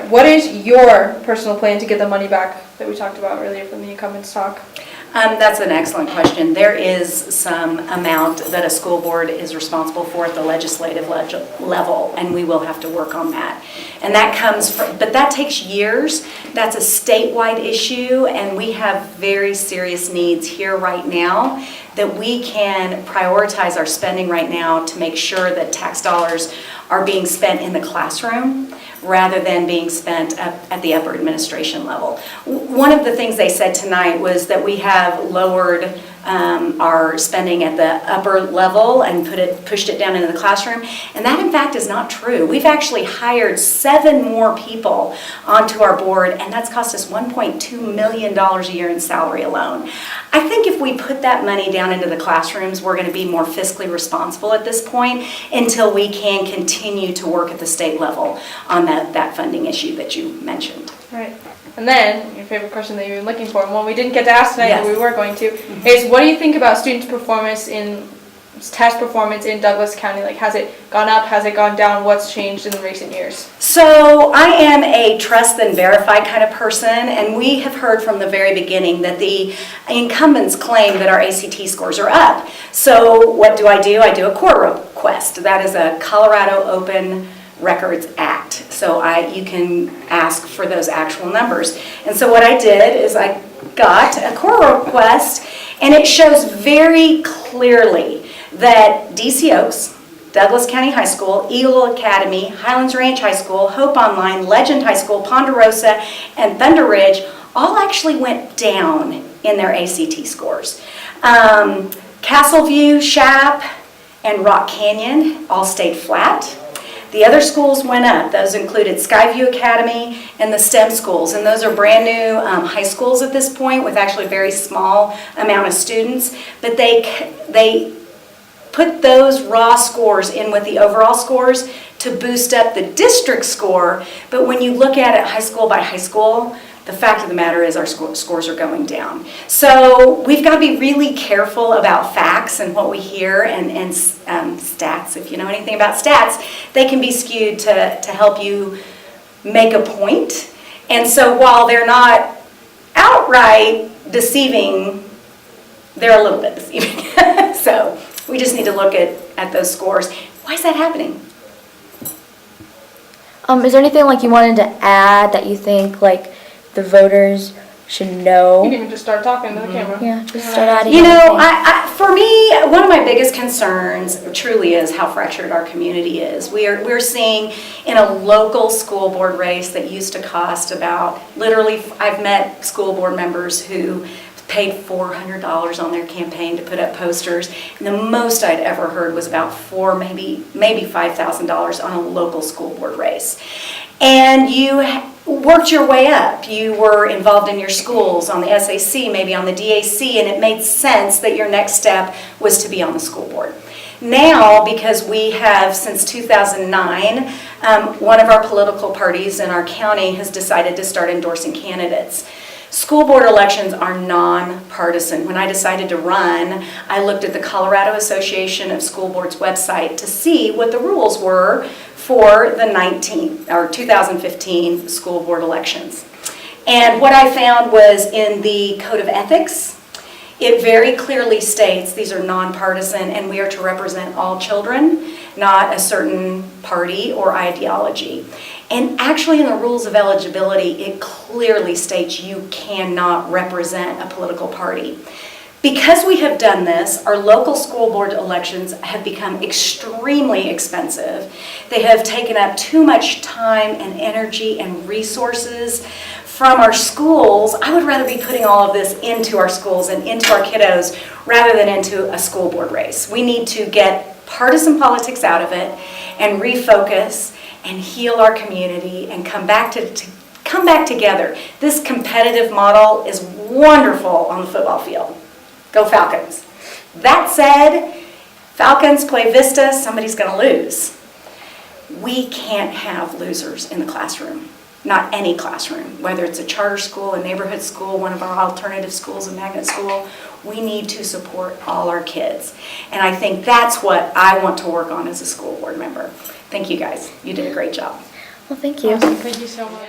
right, what is your personal plan to get the money back that we talked about earlier from the incumbents talk? That's an excellent question. There is some amount that a school board is responsible for at the legislative level, and we will have to work on that. And that comes from, but that takes years. That's a statewide issue, and we have very serious needs here right now that we can prioritize our spending right now to make sure that tax dollars are being spent in the classroom rather than being spent at the upper administration level. One of the things they said tonight was that we have lowered our spending at the upper level and pushed it down into the classroom, and that in fact is not true. We've actually hired 7 more people onto our board, and that's cost us $1.2 million a year in salary alone. I think if we put that money down into the classrooms, we're going to be more fiscally responsible at this point until we can continue to work at the state level on that funding issue that you mentioned. Right. And then, your favorite question that you've been looking for, and one we didn't get to ask tonight, Yes. but we were going to, is what do you think about students' performance test performance in Douglas County? Like, has it gone up? Has it gone down? What's changed in the recent years? So I am a trust then verify kind of person, and we have heard from the very beginning that the incumbents claim that our ACT scores are up. So what do? I do a core request. That is a Colorado Open Records Act. So you can ask for those actual numbers. And so what I did is I got a core request, and it shows very clearly that DC Oaks, Douglas County High School, Eagle Academy, Highlands Ranch High School, Hope Online, Legend High School, Ponderosa, and Thunder Ridge all actually went down in their ACT scores. Castleview, Shap, and Rock Canyon all stayed flat. The other schools went up. Those included Skyview Academy and the STEM schools, and those are brand new high schools at this point with actually a very small amount of students, but they put those raw scores in with the overall scores to boost up the district score, but when you look at it high school by high school, the fact of the matter is our scores are going down. So we've got to be really careful about facts and what we hear, and stats. If you know anything about stats, they can be skewed to help you make a point. And so while they're not outright deceiving, they're a little bit deceiving. So we just need to look at those scores. Why is that happening? Is there anything like you wanted to add that you think like the voters should know? You can just start talking to the camera. Yeah, just start adding. You know, for me, one of my biggest concerns truly is how fractured our community is. We're seeing in a local school board race that used to cost about, literally, I've met school board members who paid $400 on their campaign to put up posters, and the most I'd ever heard was about maybe $5,000 on a local school board race. And you worked your way up. You were involved in your schools, on the SAC, maybe on the DAC, and it made sense that your next step was to be on the school board. Now, because we have, since 2009, one of our political parties in our county has decided to start endorsing candidates. School board elections are nonpartisan. When I decided to run, I looked at the Colorado Association of School Boards website to see what the rules were for the 2015 school board elections. And what I found was in the Code of Ethics, it very clearly states these are nonpartisan and we are to represent all children, not a certain party or ideology. And actually in the rules of eligibility, it clearly states you cannot represent a political party. Because we have done this, our local school board elections have become extremely expensive. They have taken up too much time and energy and resources from our schools. I would rather be putting all of this into our schools and into our kiddos rather than into a school board race. We need to get partisan politics out of it and refocus and heal our community and come back together. This competitive model is wonderful on the football field. Go Falcons. That said, Falcons play Vista, somebody's going to lose. We can't have losers in the classroom. Not any classroom, whether it's a charter school, a neighborhood school, one of our alternative schools, a magnet school. We need to support all our kids. And I think that's what I want to work on as a school board member. Thank you guys. You did a great job. Well, thank you. Awesome. Thank you so much.